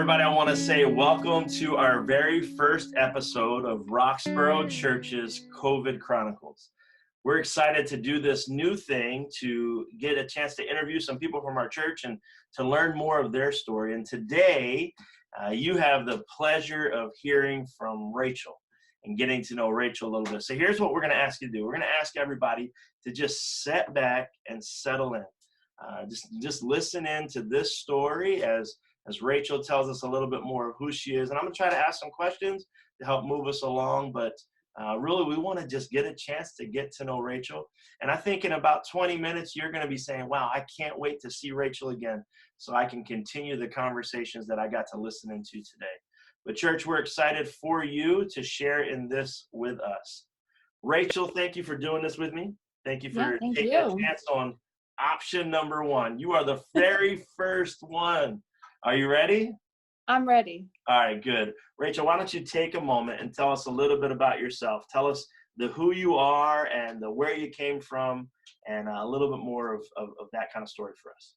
everybody, I want to say welcome to our very first episode of Roxborough Church's COVID Chronicles. We're excited to do this new thing to get a chance to interview some people from our church and to learn more of their story. And today, you have the pleasure of hearing from Rachel and getting to know Rachel a little bit. So here's what we're going to ask you to do. We're going to ask everybody to just sit back and settle in. Just listen in to this story as Rachel tells us a little bit more of who she is. And I'm going to try to ask some questions to help move us along. But really, we want to just get a chance to get to know Rachel. And I think in about 20 minutes, you're going to be saying, wow, I can't wait to see Rachel again so I can continue the conversations that I got to listen into today. But church, we're excited for you to share in this with us. Rachel, thank you for doing this with me. Thank you for taking a chance on option number one. You are the very first one. Are you ready? I'm ready. All right, good. Rachel, why don't you take a moment and tell us a little bit about yourself. Tell us the who you are and the where you came from and a little bit more of that kind of story for us.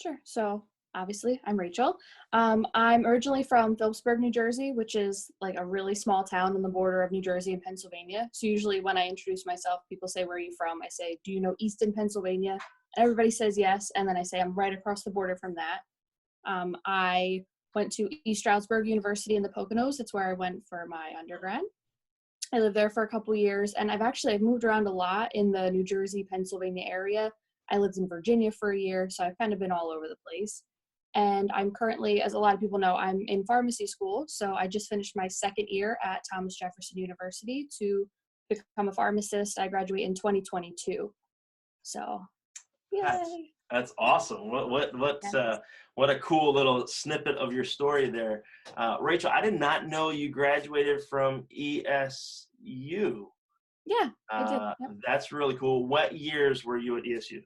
Sure. So obviously, I'm Rachel. I'm originally from Phillipsburg, New Jersey, which is like a really small town on the border of New Jersey and Pennsylvania. So usually when I introduce myself, people say, where are you from? I say, do you know Easton, Pennsylvania? And everybody says yes. And then I say, I'm right across the border from that. I went to East Stroudsburg University in the Poconos. That's where I went for my undergrad. I lived there for a couple years, and I've moved around a lot in the New Jersey, Pennsylvania area. I lived in Virginia for a year, so I've kind of been all over the place. And I'm currently, as a lot of people know, I'm in pharmacy school. So I just finished my second year at Thomas Jefferson University to become a pharmacist. I graduate in 2022. So, yay. That's awesome. What a cool little snippet of your story there. Rachel, I did not know you graduated from ESU. Yeah, I did. Yep. That's really cool. What years were you at ESU?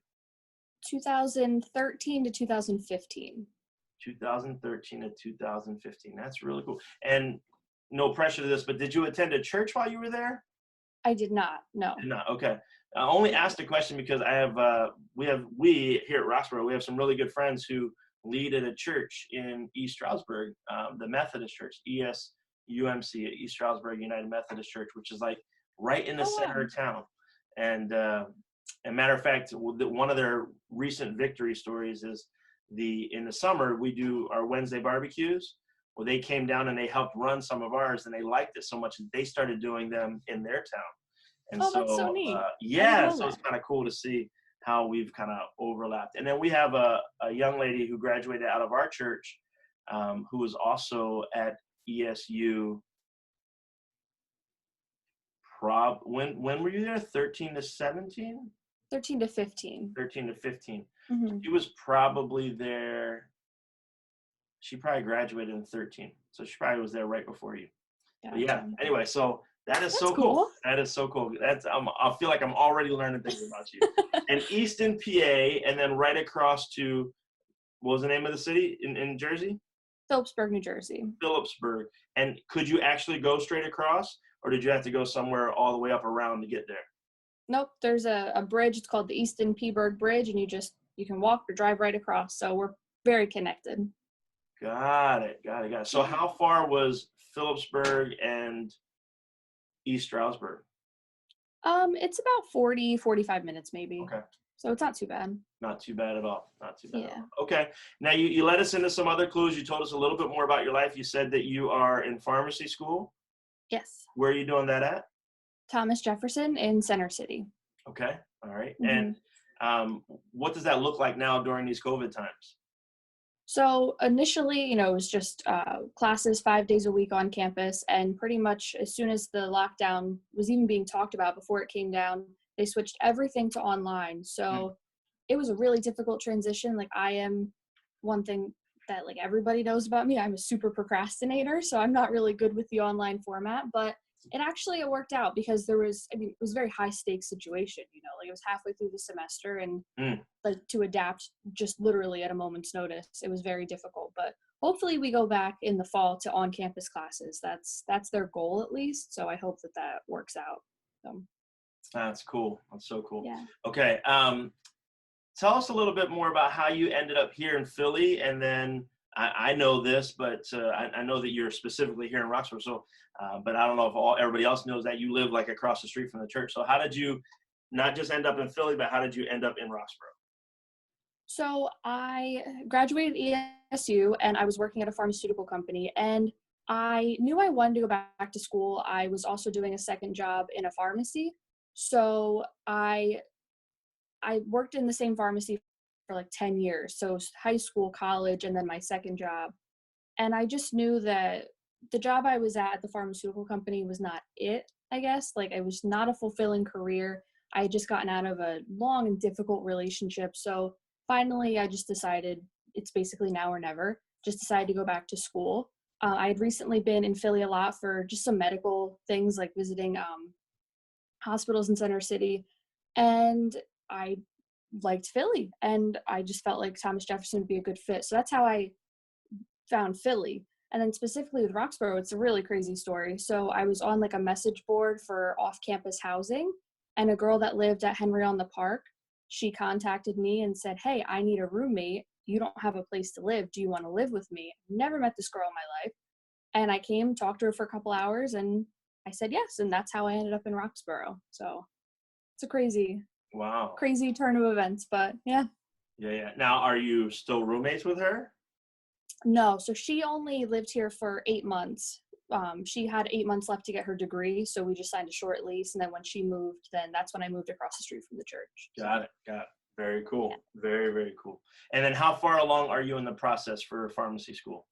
2013 to 2015. 2013 to 2015. That's really cool. And no pressure to this, but did you attend a church while you were there? I did not. No. Did not. Okay. I only asked the question because we here at Roxborough, we have some really good friends who lead at a church in East Stroudsburg, the Methodist Church, ESUMC, East Stroudsburg United Methodist Church, which is like right in the center of town. And matter of fact, one of their recent victory stories is in the summer, we do our Wednesday barbecues. Well, they came down and they helped run some of ours, and they liked it so much that they started doing them in their town. And that's so neat. So it's kind of cool to see how we've kind of overlapped. And then we have a young lady who graduated out of our church who was also at ESU. When were you there? 13 to 17? 13 to 15. 13 to 15. Mm-hmm. She was probably there. She probably graduated in 13. So she probably was there right before you. Gotcha. Yeah. Anyway, so that's so cool. That is so cool. I feel like I'm already learning things about you. And Easton, PA, and then right across to, what was the name of the city in Jersey? Phillipsburg, New Jersey. Phillipsburg. And could you actually go straight across, or did you have to go somewhere all the way up around to get there? Nope. There's a bridge. It's called the Easton Peaburg Bridge, and you can walk or drive right across. So we're very connected. Got it. So how far was Phillipsburg and East Stroudsburg? It's about 45 minutes maybe. Okay. So it's not too bad. Not too bad at all. Yeah. Okay. Now you led us into some other clues. You told us a little bit more about your life. You said that you are in pharmacy school. Yes. Where are you doing that at? Thomas Jefferson in Center City. Okay. All right. Mm-hmm. And what does that look like now during these COVID times? So initially, it was just classes 5 days a week on campus. And pretty much as soon as the lockdown was even being talked about before it came down, they switched everything to online. So It was a really difficult transition. Like one thing that like everybody knows about me, I'm a super procrastinator. So I'm not really good with the online format, but it worked out because it was a very high stakes situation, like it was halfway through the semester and like to adapt just literally at a moment's notice. It was very difficult, but hopefully we go back in the fall to on-campus classes. That's their goal at least. So I hope that works out. So. That's cool. That's so cool. Yeah. Okay. Tell us a little bit more about how you ended up here in Philly and then I know this, but I know that you're specifically here in Roxborough. So, but I don't know if everybody else knows that you live like across the street from the church. So how did you not just end up in Philly, but how did you end up in Roxborough? So I graduated ESU and I was working at a pharmaceutical company, and I knew I wanted to go back to school. I was also doing a second job in a pharmacy. So I worked in the same pharmacy for like 10 years. So high school, college, and then my second job. And I just knew that the job I was at the pharmaceutical company was not it, I guess. Like, it was not a fulfilling career. I had just gotten out of a long and difficult relationship. So finally, I just decided it's basically now or never. Just decided to go back to school. I had recently been in Philly a lot for just some medical things, like visiting hospitals in Center City. And I liked Philly, and I just felt like Thomas Jefferson would be a good fit. So that's how I found Philly. And then specifically with Roxborough, it's a really crazy story. So I was on like a message board for off-campus housing, and a girl that lived at Henry on the Park, she contacted me and said, "Hey, I need a roommate. You don't have a place to live. Do you want to live with me?" Never met this girl in my life. And I came, talked to her for a couple hours, and I said yes. And that's how I ended up in Roxborough. So it's a crazy Wow. turn of events, but yeah. Yeah. Now, are you still roommates with her? No, so she only lived here for 8 months. She had 8 months left to get her degree, so we just signed a short lease. And then when she moved, then that's when I moved across the street from the church. Got it. Very cool. Yeah. Very, very cool. And then how far along are you in the process for pharmacy school?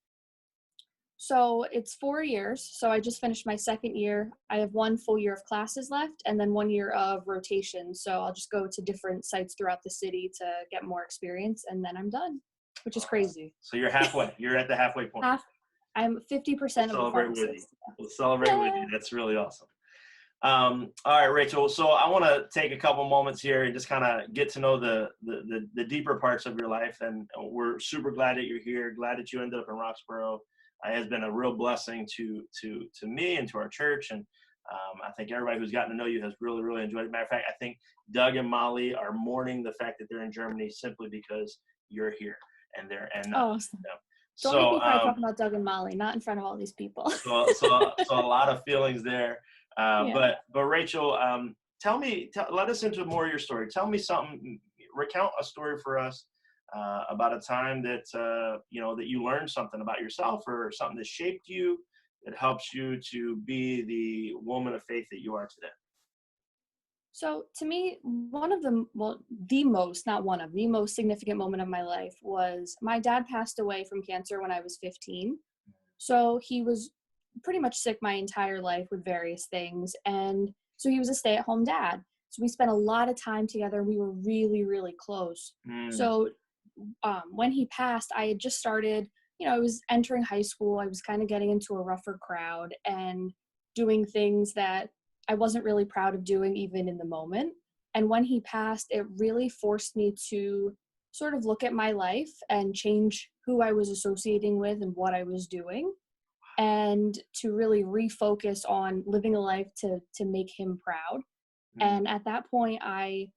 So it's 4 years. So I just finished my second year. I have 1 full year of classes left and then 1 year of rotation. So I'll just go to different sites throughout the city to get more experience, and then I'm done, which is crazy. So you're halfway. You're at the halfway point. I'm 50% of the pharmacist. We'll celebrate with you. That's really awesome. All right, Rachel. So I want to take a couple moments here and just kind of get to know the deeper parts of your life. And we're super glad that you're here. Glad that you ended up in Roxborough. It has been a real blessing to me and to our church. And I think everybody who's gotten to know you has really, really enjoyed it. Matter of fact, I think Doug and Molly are mourning the fact that they're in Germany simply because you're here and they're Oh, don't make me cry talking about Doug and Molly, not in front of all these people. so a lot of feelings there. Yeah. But Rachel, let us into more of your story. Tell me something, recount a story for us about a time that, that you learned something about yourself or something that shaped you, that helps you to be the woman of faith that you are today. So to me, the most significant moment of my life was my dad passed away from cancer when I was 15. So he was pretty much sick my entire life with various things. And so he was a stay-at-home dad. So we spent a lot of time together. We were really, really close. So when he passed, I had just started, I was entering high school. I was kind of getting into a rougher crowd and doing things that I wasn't really proud of doing even in the moment. And when he passed, it really forced me to sort of look at my life and change who I was associating with and what I was doing, and to really refocus on living a life to make him proud. And at that point, I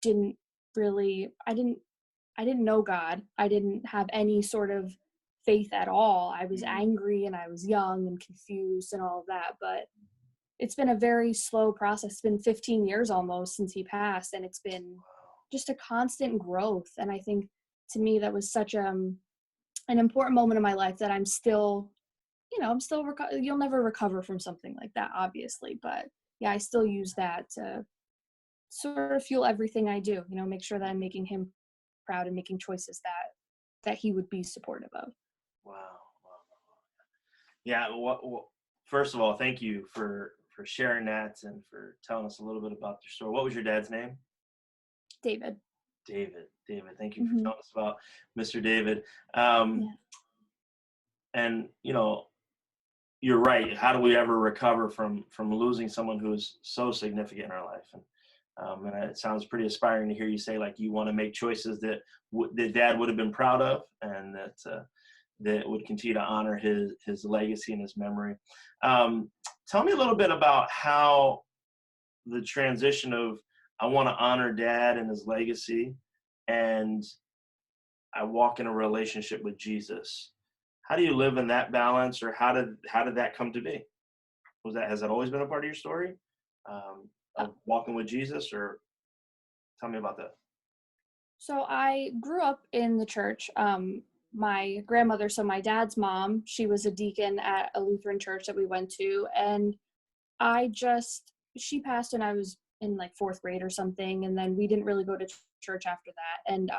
didn't know God. I didn't have any sort of faith at all. I was angry and I was young and confused and all of that, but it's been a very slow process. It's been 15 years almost since he passed, and it's been just a constant growth. And I think to me that was such an important moment in my life that I'm still, you'll never recover from something like that, obviously, but yeah, I still use that to sort of fuel everything I do, make sure that I'm making him proud and making choices that he would be supportive of. Wow. Yeah. Well, first of all, thank you for sharing that and for telling us a little bit about your story. What was your dad's name? David. Thank you for telling us about Mr. David. And you're right. How do we ever recover from losing someone who is so significant in our life? And it sounds pretty inspiring to hear you say, like, you want to make choices that Dad would have been proud of, and that would continue to honor his legacy and his memory. Tell me a little bit about how the transition of, I want to honor Dad and his legacy, and I walk in a relationship with Jesus. How do you live in that balance, or how did that come to be? Has that always been a part of your story, of walking with Jesus, or tell me about that? So I grew up in the church. My grandmother, so my dad's mom, she was a deacon at a Lutheran church that we went to, and she passed when I was in like fourth grade or something, and then we didn't really go to church after that. And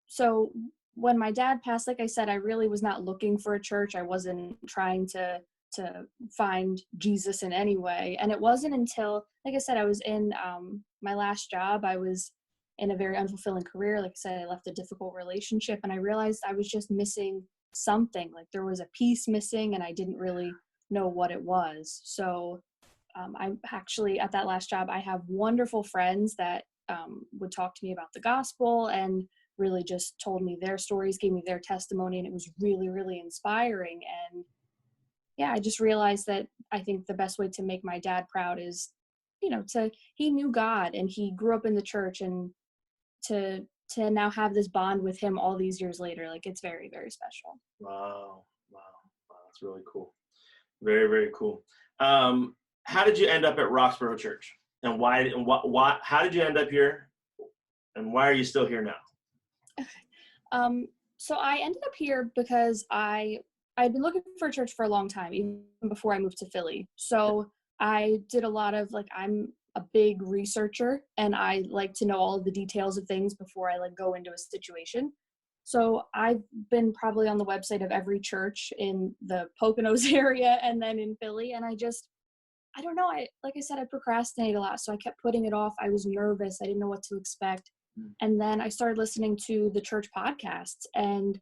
so when my dad passed, like I said, I really was not looking for a church. I wasn't trying to find Jesus in any way. And it wasn't until, like I said, I was in my last job. I was in a very unfulfilling career. Like I said, I left a difficult relationship, and I realized I was just missing something. Like there was a piece missing, and I didn't really know what it was. So I actually, at that last job, I have wonderful friends that would talk to me about the gospel and really just told me their stories, gave me their testimony, and it was really, really inspiring. And yeah, I just realized that I think the best way to make my dad proud is, he knew God and he grew up in the church, and to now have this bond with him all these years later, like it's very, very special. Wow. That's really cool. Very, very cool. How did you end up at Roxborough Church, and why? And what? How did you end up here, and why are you still here now? So I ended up here because I'd been looking for a church for a long time, even before I moved to Philly. So I did a lot of I'm a big researcher, and I like to know all of the details of things before I go into a situation. So I've been probably on the website of every church in the Poconos area and then in Philly. And I don't know. Like I said, I procrastinate a lot. So I kept putting it off. I was nervous. I didn't know what to expect. And then I started listening to the church podcasts, and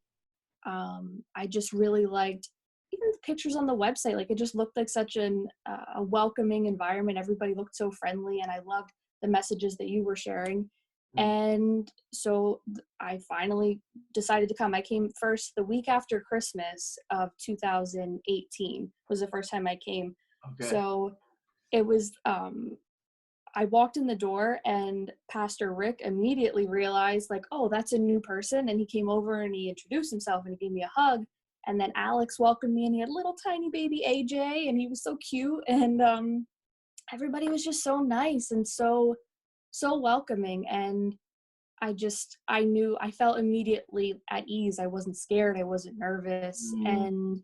I just really liked even the pictures on the website. Like it just looked like such a welcoming environment. Everybody looked so friendly, and I loved the messages that you were sharing. And so I finally decided to come. I came first the week after Christmas of 2018 was the first time I came. Okay. So it was, I walked in the door, and Pastor Rick immediately realized oh, that's a new person. And he came over and he introduced himself and he gave me a hug. And then Alex welcomed me, and he had a little tiny baby AJ, and he was so cute. And everybody was just so nice and so welcoming. And I felt immediately at ease. I wasn't scared. I wasn't nervous. And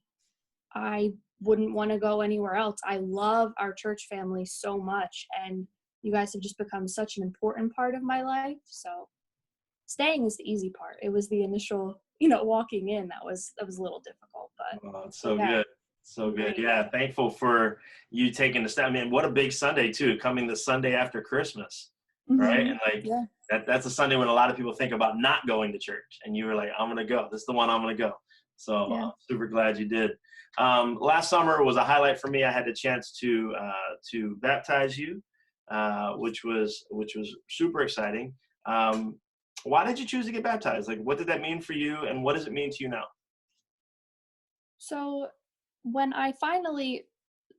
I wouldn't want to go anywhere else. I love our church family so much. And you guys have just become such an important part of my life. So staying is the easy part. It was the initial, walking in that was a little difficult, but it's so good. So good. Yeah. Thankful for you taking the step. I mean, what a big Sunday too, coming the Sunday after Christmas, right? And that's a Sunday when a lot of people think about not going to church, and you were like, I'm going to go. This is the one I'm going to go. So super glad you did. Last summer was a highlight for me. I had the chance to baptize you, which was super exciting. Why did you choose to get baptized? What did that mean for you, and what does it mean to you now? So when I finally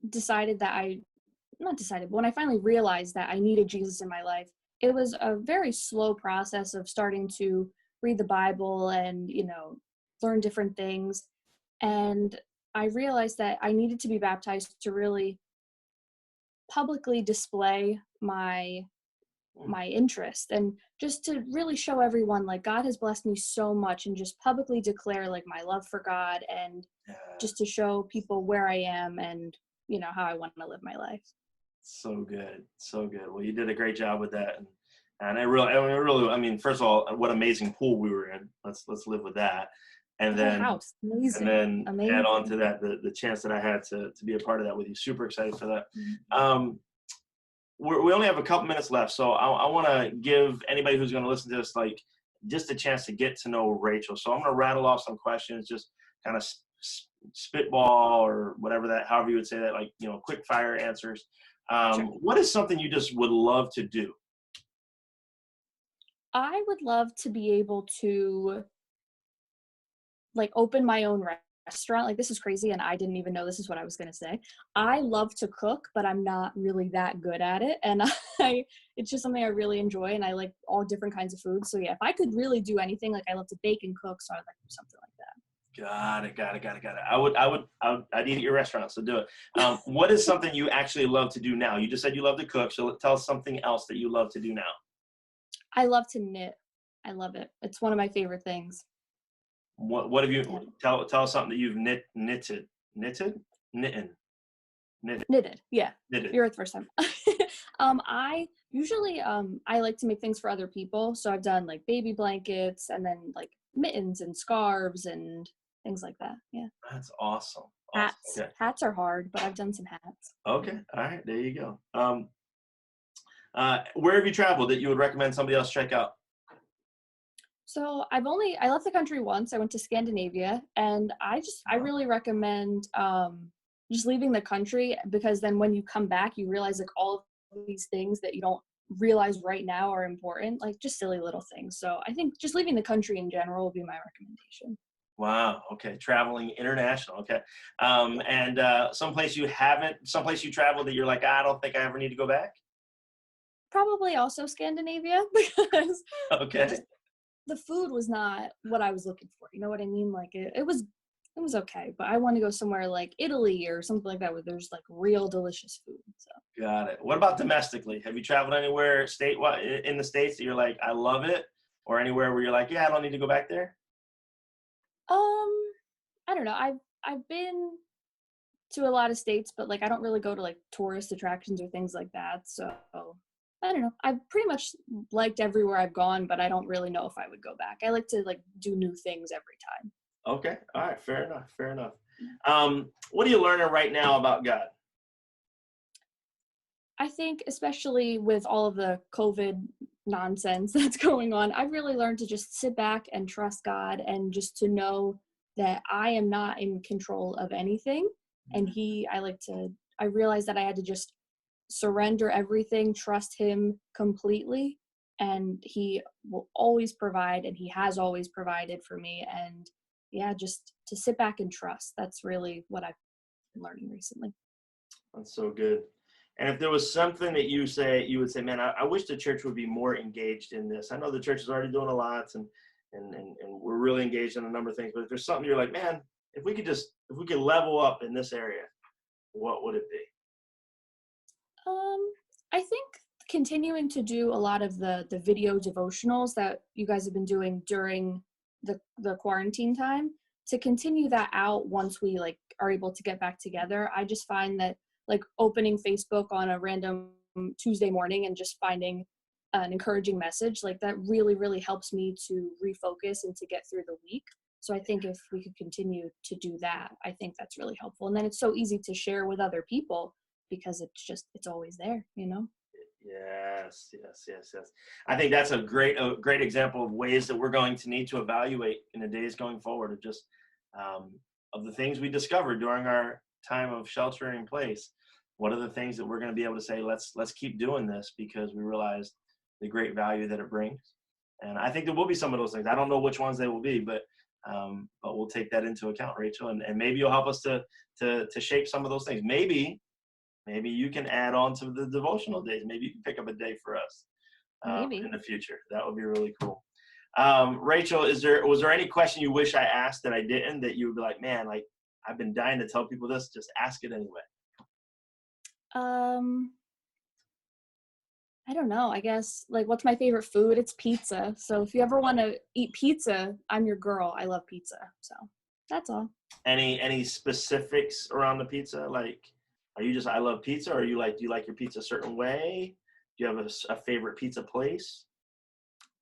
when I finally realized that I needed Jesus in my life, it was a very slow process of starting to read the Bible and, learn different things. And I realized that I needed to be baptized to really publicly display my interest, and just to really show everyone God has blessed me so much, and just publicly declare my love for God, and just to show people where I am and how I want to live my life. So good. Well, you did a great job with that, and I really, first of all, what amazing pool we were in. Let's live with that. And then, house. Amazing. And then Amazing. Add on to that the chance that I had to be a part of that with you. Super excited for that. We only have a couple minutes left, so I want to give anybody who's going to listen to this just a chance to get to know Rachel. So I'm going to rattle off some questions, just kind of spitball or however you would say that, quick fire answers. Sure. What is something you just would love to do? I would love to be able to open my own restaurant, like this is crazy and I didn't even know this is what I was going to say. I love to cook, but I'm not really that good at it. And it's just something I really enjoy, and I like all different kinds of food. So yeah, if I could really do anything, like I love to bake and cook, so I'd like to do something like that. Got it. I'd eat at your restaurant, so do it. What is something you actually love to do now? You just said you love to cook, so tell us something else that you love to do now. I love to knit. I love it. It's one of my favorite things. What have you, Yeah. tell us something that you've knitted. Yeah. Knitted. You're the first time. I usually I like to make things for other people. So I've done like baby blankets, and then like mittens and scarves and things like that. Yeah. That's awesome. Hats. Okay. Hats are hard, but I've done some hats. Okay. All right. There you go. Where have you traveled that you would recommend somebody else check out? So I left the country once. I went to Scandinavia, and I really recommend just leaving the country, because then when you come back, you realize like all of these things that you don't realize right now are important, like just silly little things. So I think just leaving the country in general will be my recommendation. Wow. Okay. Traveling international. Okay. And someplace you traveled that you're like, I don't think I ever need to go back. Probably also Scandinavia, because Okay. the food was not what I was looking for. You know what I mean? Like it was okay, but I want to go somewhere like Italy or something like that where there's like real delicious food. So. Got it. What about domestically? Have you traveled anywhere statewide in the States that you're like, I love it, or anywhere where you're like, yeah, I don't need to go back there? I don't know. I've been to a lot of states, but like I don't really go to like tourist attractions or things like that. So I don't know. I've pretty much liked everywhere I've gone, but I don't really know if I would go back. I like to like do new things every time. Okay. All right. Fair enough. What are you learning right now about God? I think especially with all of the COVID nonsense that's going on, I've really learned to just sit back and trust God, and just to know that I am not in control of anything. And I realized that I had to just surrender everything, trust him completely, and he will always provide, and he has always provided for me. And yeah, just to sit back and trust. That's really what I've been learning recently. That's so good. And if there was something that you would say, man, I wish the church would be more engaged in this. I know the church is already doing a lot, and we're really engaged in a number of things. But if there's something you're like, man, if we could level up in this area, what would it be? I think continuing to do a lot of the video devotionals that you guys have been doing during the quarantine time, to continue that out once we like are able to get back together. I just find that like opening Facebook on a random Tuesday morning and just finding an encouraging message, like that really, really helps me to refocus and to get through the week. So I think if we could continue to do that, I think that's really helpful. And then it's so easy to share with other people, because it's always there, you know? Yes. I think that's a great example of ways that we're going to need to evaluate in the days going forward, of just of the things we discovered during our time of sheltering in place. What are the things that we're going to be able to say, let's keep doing this, because we realize the great value that it brings. And I think there will be some of those things. I don't know which ones they will be, but we'll take that into account, Rachel, and maybe you'll help us to shape some of those things. Maybe you can add on to the devotional days. Maybe you can pick up a day for us in the future. That would be really cool. Rachel, was there any question you wish I asked that I didn't, that you would be like, man, like I've been dying to tell people this, just ask it anyway? I don't know. I guess like what's my favorite food? It's pizza. So if you ever want to eat pizza, I'm your girl. I love pizza. So that's all. Any specifics around the pizza? Like, are you just, I love pizza, or do you like your pizza a certain way? Do you have a favorite pizza place?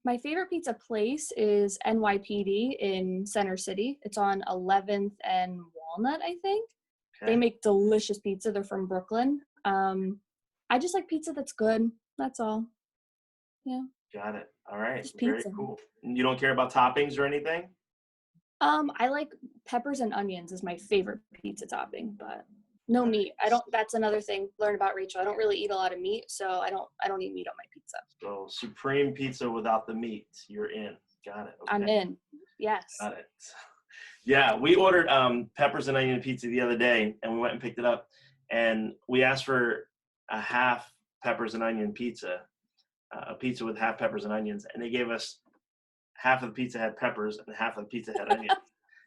My favorite pizza place is NYPD in Center City. It's on 11th and Walnut, I think. Okay. They make delicious pizza. They're from Brooklyn. I just like pizza that's good. That's all. Yeah. Got it. All right. Just Very pizza. cool. You don't care about toppings or anything? I like peppers and onions is my favorite pizza topping, but no meat. That's another thing. Learn about Rachel. I don't really eat a lot of meat, so I don't eat meat on my pizza. So supreme pizza without the meat. You're in. Got it. Okay. I'm in. Yes. Got it. Yeah, we ordered peppers and onion pizza the other day, and we went and picked it up, and we asked for a half peppers and onion pizza, a pizza with half peppers and onions, and they gave us half of the pizza had peppers and half of the pizza had onions.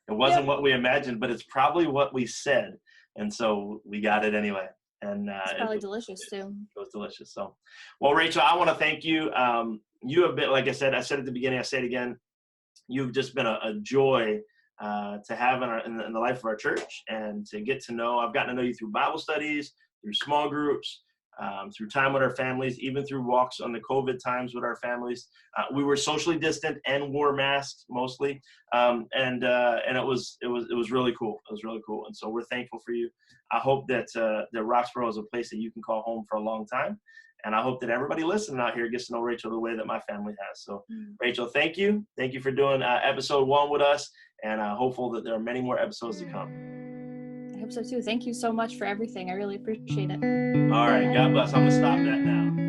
It wasn't Yep. what we imagined, but it's probably what we said, and so we got it anyway. And It's probably delicious too. it was delicious. So, well, Rachel, I want to thank you. You have been, like I said at the beginning, I say it again, you've just been a joy to have in the life of our church, and to get to know. I've gotten to know you through Bible studies, through small groups, through time with our families, even through walks on the COVID times with our families. We were socially distant and wore masks mostly, and it was really cool. It was really cool, and so we're thankful for you. I hope that Roxboro is a place that you can call home for a long time. And I hope that everybody listening out here gets to know Rachel the way that my family has. So, Rachel, thank you. Thank you for doing episode 1 with us. And hopeful that there are many more episodes to come. I hope so too. Thank you so much for everything. I really appreciate it. All right. God bless. I'm going to stop that now.